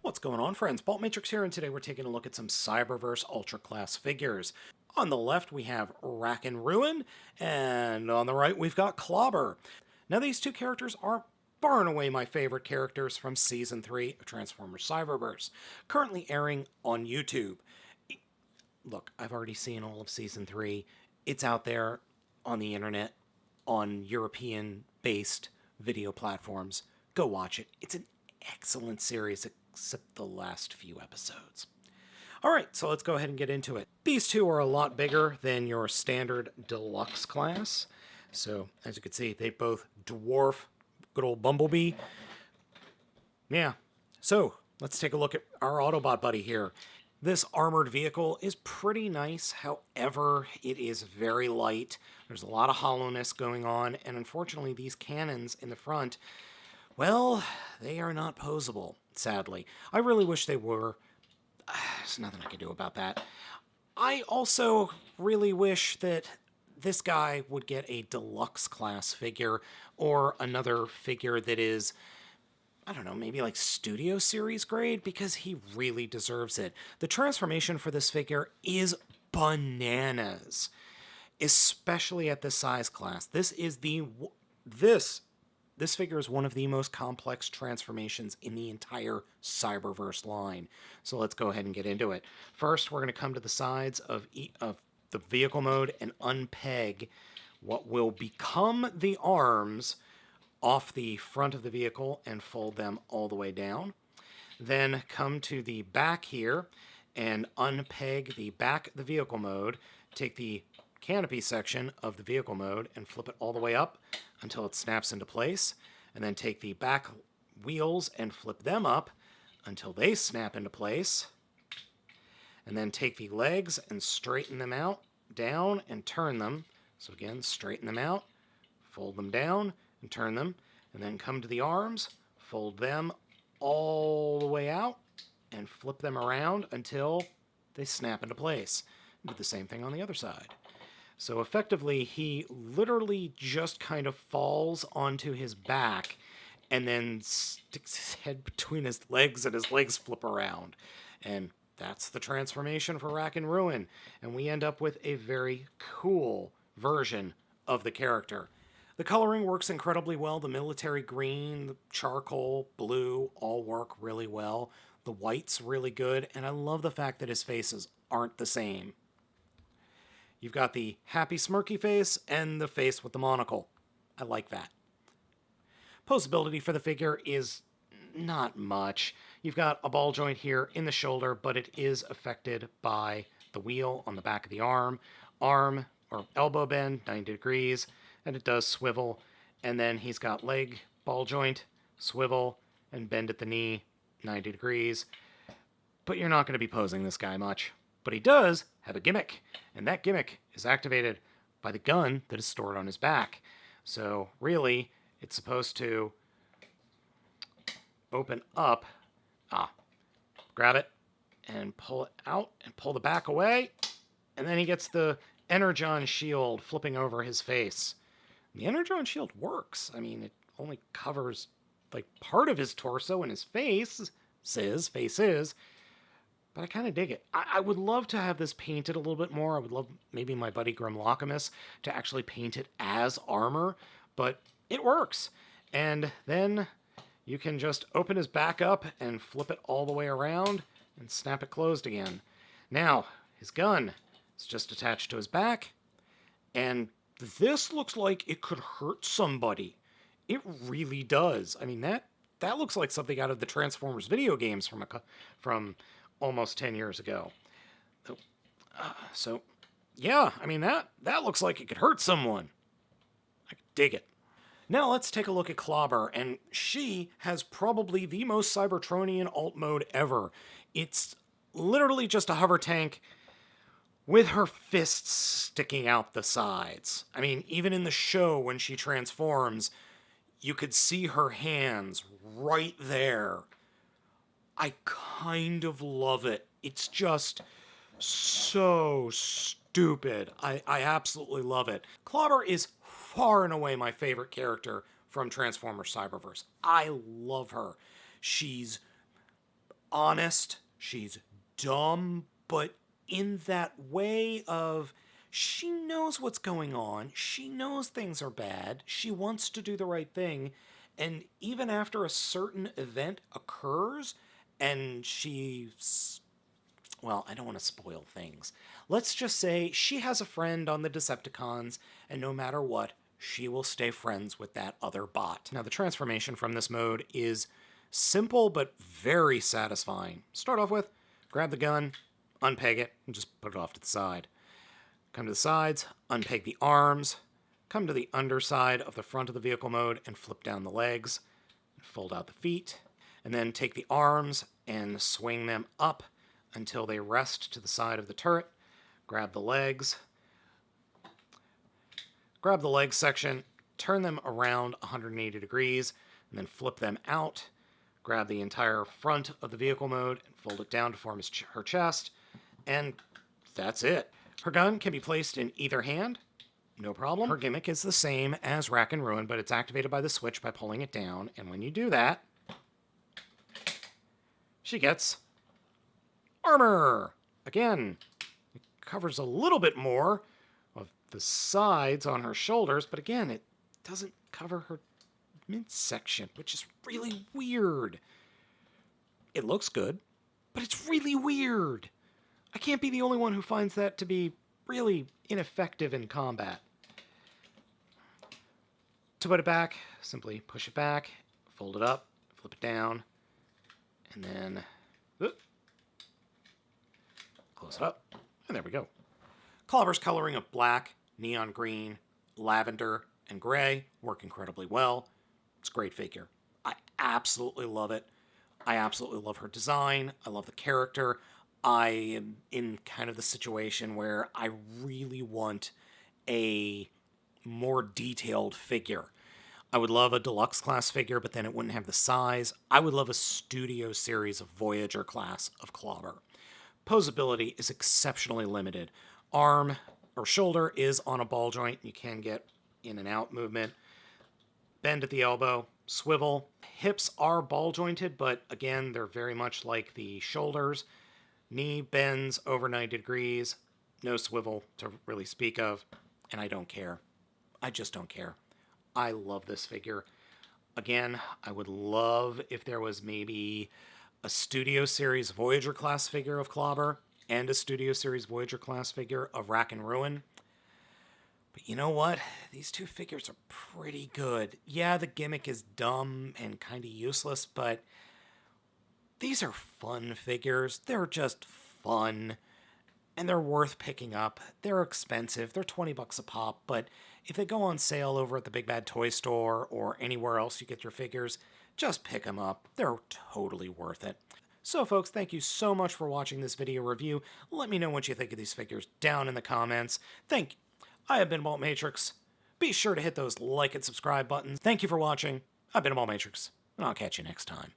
What's going on, friends? Baltmatrix here, and today we're taking a look at some Cyberverse Ultra Class figures. On the left, we have Rack and Ruin, and on the right, we've got Clobber. Now, these two characters are far and away my favorite characters from Season 3 of Transformers Cyberverse, currently airing on YouTube. Look, I've already seen all of Season 3. It's out there on the internet, on European-based video platforms. Go watch it. It's an excellent series, except the last few episodes. Alright, so let's go ahead and get into it. These two are a lot bigger than your standard deluxe class. So, as you can see, they both dwarf good old Bumblebee. Yeah, so let's take a look at our Autobot buddy here. This armored vehicle is pretty nice, however, it is very light. There's a lot of hollowness going on, and unfortunately these cannons in the front, well, they are not posable, sadly. I really wish they were. There's nothing I can do about that. I also really wish that this guy would get a deluxe class figure, or another figure that is, I don't know, maybe like Studio Series grade, because he really deserves it. The transformation for this figure is bananas, especially at this size class. This figure is one of the most complex transformations in the entire Cyberverse line. So let's go ahead and get into it. First, we're going to come to the sides of the vehicle mode and unpeg what will become the arms off the front of the vehicle and fold them all the way down. Then come to the back here and unpeg the back of the vehicle mode. Take the canopy section of the vehicle mode and flip it all the way up until it snaps into place. And then take the back wheels and flip them up until they snap into place. And then take the legs and straighten them out, down, and turn them. So again, straighten them out, fold them down, and turn them, and then come to the arms, fold them all the way out, and flip them around until they snap into place. Do the same thing on the other side. So effectively, he literally just kind of falls onto his back and then sticks his head between his legs and his legs flip around. And that's the transformation for Rack and Ruin. And we end up with a very cool version of the character. The coloring works incredibly well. The military green, the charcoal, blue, all work really well. The white's really good, and I love the fact that his faces aren't the same. You've got the happy smirky face and the face with the monocle. I like that. Posability for the figure is not much. You've got a ball joint here in the shoulder, but it is affected by the wheel on the back of the arm or elbow bend, 90 degrees, and it does swivel. And then he's got leg, ball joint, swivel, and bend at the knee, 90 degrees. But you're not going to be posing this guy much. But he does have a gimmick, and that gimmick is activated by the gun that is stored on his back. So really, it's supposed to open up, grab it, and pull it out, and pull the back away, and then he gets the Energon shield flipping over his face. The Energon shield works. I mean, it only covers like part of his torso and his face, but I kind of dig it. I would love to have this painted a little bit more. I would love maybe my buddy Grimlockamus to actually paint it as armor, but it works. And then you can just open his back up and flip it all the way around and snap it closed again. Now, his gun is just attached to his back, and this looks like it could hurt somebody. It really does. I mean, that looks like something out of the Transformers video games from almost 10 years ago. So, yeah, I mean, that looks like it could hurt someone. I dig it. Now let's take a look at Clobber, and she has probably the most Cybertronian alt mode ever. It's literally just a hover tank with her fists sticking out the sides. I mean, even in the show when she transforms, you could see her hands right there. I kind of love it. It's just so stupid. I absolutely love it. Clobber is far and away my favorite character from Transformers Cyberverse. I love her. She's honest, she's dumb, but in that way of she knows what's going on, she knows things are bad, she wants to do the right thing, and even after a certain event occurs and she's, well, I don't want to spoil things. Let's just say she has a friend on the Decepticons, and no matter what, she will stay friends with that other bot. Now, the transformation from this mode is simple but very satisfying. Start off with, grab the gun, unpeg it, and just put it off to the side. Come to the sides, unpeg the arms, come to the underside of the front of the vehicle mode and flip down the legs, fold out the feet, and then take the arms and swing them up until they rest to the side of the turret. Grab the legs section, turn them around 180 degrees, and then flip them out. Grab the entire front of the vehicle mode and fold it down to form her chest, and that's it. Her gun can be placed in either hand, no problem. Her gimmick is the same as Rack and Ruin, but it's activated by the switch by pulling it down, and when you do that, she gets armor. Again, it covers a little bit more of the sides on her shoulders, but again, it doesn't cover her midsection, which is really weird. It looks good, but it's really weird. I can't be the only one who finds that to be really ineffective in combat. To put it back, simply push it back, fold it up, flip it down, and then close it up, and there we go. Clobber's coloring of black, neon green, lavender, and gray work incredibly well. It's a great figure. I absolutely love it. I absolutely love her design. I love the character. I am in kind of the situation where I really want a more detailed figure. I would love a deluxe class figure, but then it wouldn't have the size. I would love a studio series of Voyager class of Clobber. Posability is exceptionally limited. Arm or shoulder is on a ball joint. You can get in and out movement. Bend at the elbow, swivel. Hips are ball jointed, but again, they're very much like the shoulders. Knee bends over 90 degrees. No swivel to really speak of, and I don't care. I just don't care. I love this figure. Again, I would love if there was maybe a Studio Series Voyager class figure of Clobber and a Studio Series Voyager class figure of Rack and Ruin. But you know what? These two figures are pretty good. Yeah, the gimmick is dumb and kind of useless, but these are fun figures. They're just fun, and they're worth picking up. They're expensive. They're $20 a pop, but if they go on sale over at the Big Bad Toy Store or anywhere else you get your figures, just pick them up. They're totally worth it. So folks, thank you so much for watching this video review. Let me know what you think of these figures down in the comments. I have been Baltmatrix. Be sure to hit those like and subscribe buttons. Thank you for watching. I've been Baltmatrix, and I'll catch you next time.